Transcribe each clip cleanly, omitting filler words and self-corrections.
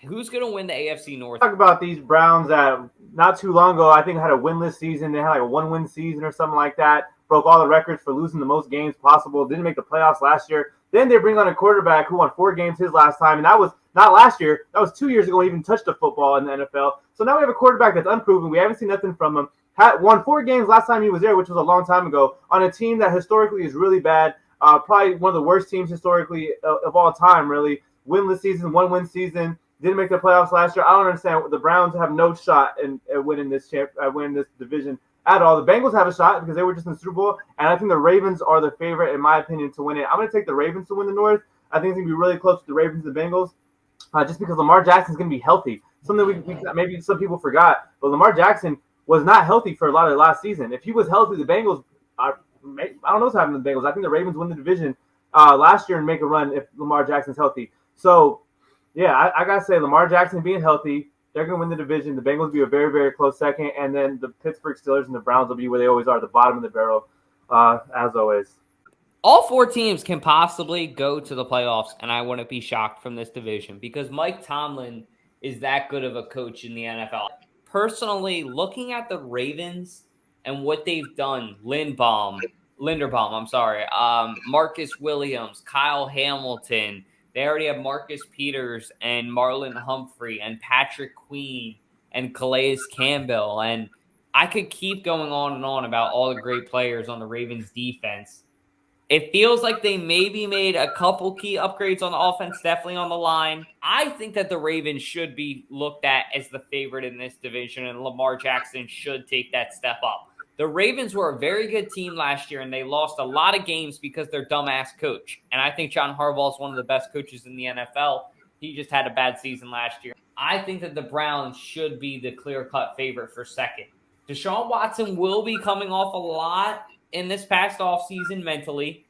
Who's going to win the AFC North? Talk about these Browns that not too long ago, I think had a winless season. They had like a 1-win season or something like that. Broke all the records for losing the most games possible. Didn't make the playoffs last year. Then they bring on a quarterback who won 4 games his last time, and that was not last year. That was 2 years ago. He even touched a football in the NFL. So now we have a quarterback that's unproven. We haven't seen nothing from him. Won 4 games last time he was there, which was a long time ago, on a team that historically is really bad. Probably one of the worst teams historically of all time, really. Winless season, 1-win season. Didn't make the playoffs last year. I don't understand. The Browns have no shot in winning this division at all. The Bengals have a shot because they were just in the Super Bowl, and I think the Ravens are the favorite, in my opinion, to win it. I'm going to take the Ravens to win the North. I think it's going to be really close to the Ravens and the Bengals, just because Lamar Jackson's going to be healthy. Something we maybe some people forgot, but Lamar Jackson was not healthy for a lot of the last season. If he was healthy, the Bengals I don't know what's happening to the Bengals. I think the Ravens win the division last year and make a run if Lamar Jackson's healthy. So, yeah, I got to say, Lamar Jackson being healthy, they're going to win the division. The Bengals will be a very, very close second, and then the Pittsburgh Steelers and the Browns will be where they always are, the bottom of the barrel, as always. All 4 teams can possibly go to the playoffs, and I wouldn't be shocked from this division because Mike Tomlin is that good of a coach in the NFL. Personally, looking at the Ravens and what they've done, Linderbaum, Marcus Williams, Kyle Hamilton, they already have Marcus Peters and Marlon Humphrey and Patrick Queen and Calais Campbell. And I could keep going on about all the great players on the Ravens defense. It feels like they maybe made a couple key upgrades on the offense, definitely on the line. I think that the Ravens should be looked at as the favorite in this division, and Lamar Jackson should take that step up. The Ravens were a very good team last year, and they lost a lot of games because their dumbass coach. And I think John Harbaugh is one of the best coaches in the NFL. He just had a bad season last year. I think that the Browns should be the clear-cut favorite for second. Deshaun Watson will be coming off a lot in this past offseason mentally.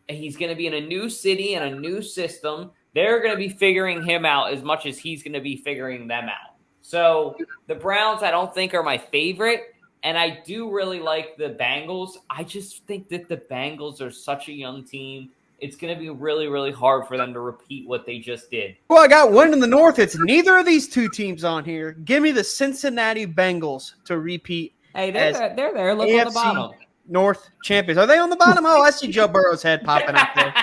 He's going to be in a new city and a new system. They're going to be figuring him out as much as he's going to be figuring them out. So the Browns, I don't think, are my favorite. And I do really like the Bengals. I just think that the Bengals are such a young team. It's going to be really, really hard for them to repeat what they just did. Well, I got one in the North. It's neither of these 2 teams on here. Give me the Cincinnati Bengals to repeat. Hey, they're there. Look AFC on the bottom. North Champions. Are they on the bottom? Oh, I see Joe Burrow's head popping out there.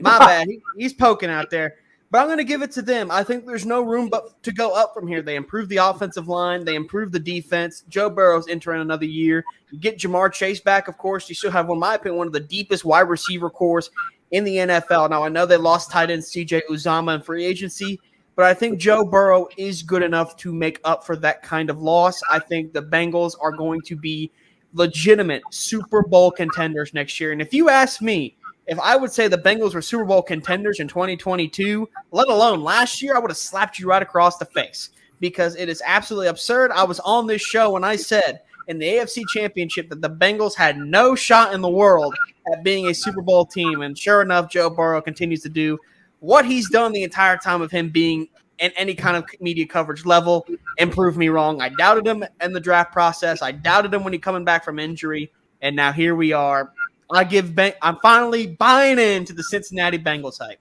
My bad. He's poking out there. But I'm going to give it to them. I think there's no room but to go up from here. They improved the offensive line. They improved the defense. Joe Burrow's entering another year. You get Jamar Chase back, of course. You still have, in my opinion, one of the deepest wide receiver cores in the NFL. Now, I know they lost tight end C.J. Uzomah in free agency, but I think Joe Burrow is good enough to make up for that kind of loss. I think the Bengals are going to be legitimate Super Bowl contenders next year. And if you ask me, if I would say the Bengals were Super Bowl contenders in 2022, let alone last year, I would have slapped you right across the face because it is absolutely absurd. I was on this show when I said in the AFC Championship that the Bengals had no shot in the world at being a Super Bowl team. And sure enough, Joe Burrow continues to do what he's done the entire time of him being in any kind of media coverage level and prove me wrong. I doubted him in the draft process. I doubted him when he coming back from injury. And now here we are. I'm finally buying into the Cincinnati Bengals hype.